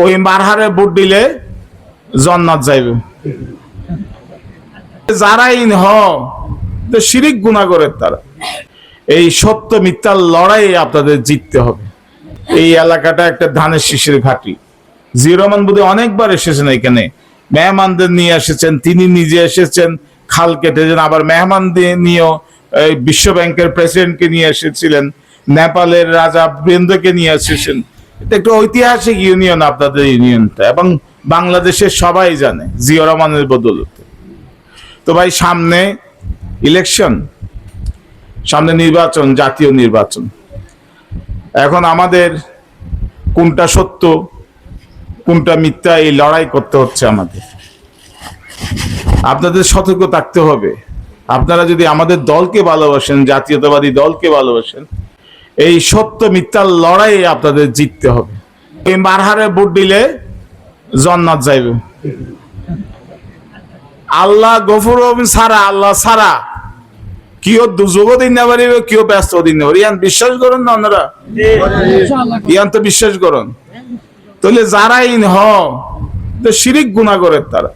ওই মারহারে ভোট দিলে জান্নাত যাইবে। যারাই শিরিক গুনাহ করে তারা। এই সত্য মিথ্যার লড়াই আপনাদের জিততে হবে। এই এলাকাটা একটা ধানের শীষের ঘাঁটি। জিয়া রহমান বোধহয় অনেকবার এসেছেন এখানে, মেহমানদের নিয়ে এসেছেন, তিনি নিজে এসেছেন, খাল কেটেছেন, আবার মেহমানদের নিয়েও বিশ্ব ব্যাংকের প্রেসিডেন্টকে নিয়ে এসেছিলেন, নেপালের রাজা বৃন্দকে নিয়ে এসেছেন। এটা একটা ঐতিহাসিক ইউনিয়ন আপনাদের ইউনিয়নটা, এবং বাংলাদেশের সবাই জানে জিয়া রহমানের বদৌলতে। তো ভাই, সামনে ইলেকশন, সামনে নির্বাচন, জাতীয় নির্বাচন। এখন আমাদের কোনটা সত্য কোনটা মিথ্যা এই লড়াই করতে হচ্ছে আমাদের। আপনাদের সতর্ক থাকতে হবে। আপনারা যদি আমাদের দলকে ভালোবাসেন, জাতীয়তাবাদী দলকে ভালোবাসেন, এই সত্য মিথ্যার লড়াই আপনাদের জিততে হবে। এই মারহারে ভোট দিলে জান্নাত যাইবে। আল্লাহ গফুর ছাড়া, আল্লাহ ছাড়া কেউ দুযোগ দিন না পারিবে, কেউ ব্যস্ত দিন না পারিবে। ইয়ান বিশ্বাস করুন না আপনারা? ইয়ান তো বিশ্বাস করুন। তাহলে যারাই শিরিক গুনাহ করে তারা,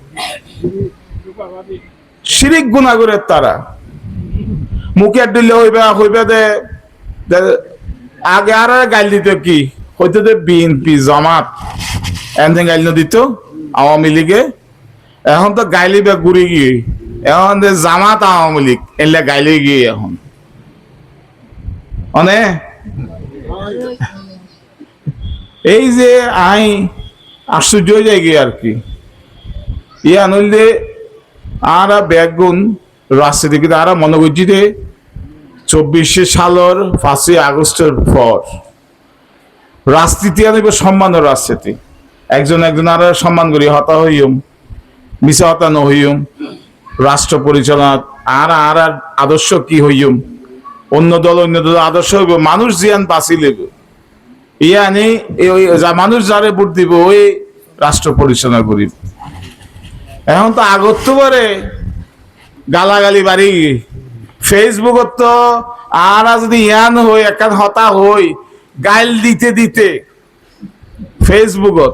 শিরিক গুনাহ করে তারা। মুখে দিলে হইবে দে আগে আর গাইল দিত কি হইতে দে বিএনপি জামাত এনতে গাইল দিত আওয়ামী লীগে। এখন তো গাইলিবে ঘুরে গিয়ে, এখন জামাত আওয়ামী লীগ এলে গাইলে গিয়ে এখন মানে এই যে আই আশ্চর্য হয়ে যায় গিয়ে আর কি। ইয়া নইলে আর ব্যাগুন রাজনীতি কিন্তু আর মনে করছি যে 24 সালের 5ই আগস্টের পর রাজনীতি আনিব সম্মানের রাজনীতি। একজন আর সম্মান করি হতা হইম, মিশা হতা নহইম, রাষ্ট্র পরিচালনা আর আদর্শ কি হইম, অন্য দল আদর্শ হইব, মানুষ জিয়ান বাঁচি লেব। ইয়ানি মানুষ যারে ভোট দিব ওই রাষ্ট্র পরিচালনা করিব। এখন তো আগত পারে গালাগালি বাড়ি ফেসবুকত তো আর যদি ইয়ান হই একান হতা হই গাইল দিতে দিতে ফেসবুকত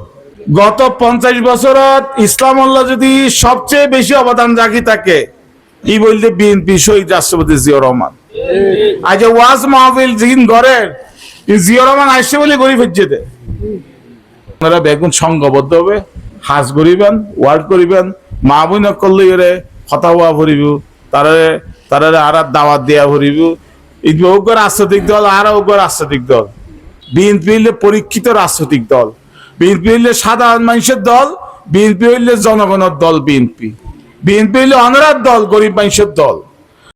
গত 50 বছরত ইসলাম আল্লাহ যদি সবচেয়ে বেশি অবদান রাখি থাকে ই বলতে বিএনপি শহীদ রাষ্ট্রপতি জিয়া রহমান। আজ ওয়াজ মাহফিল জিন ঘরের জিয়া রহমান আসছে বলে গরিব হচ্ছে দে। আপনারা বেগুন সংঘবদ্ধ হবে, হাজ করিবেন, ওয়ার্ড করিবেন, মা বোন করলে হতা হওয়া ভরিব, তারা আর দাওয়াত দেওয়া ভরিব। ওগর রাজনৈতিক দল আর ওগর রাজনৈতিক দল। বিএনপি হইলে পরীক্ষিত রাজনৈতিক দল, বিএনপি হইলে সাধারণ মানুষের দল, বিএনপি হইলে জনগণের দল, বিএনপি হইলে অনারার দল, গরিব মানুষের দল।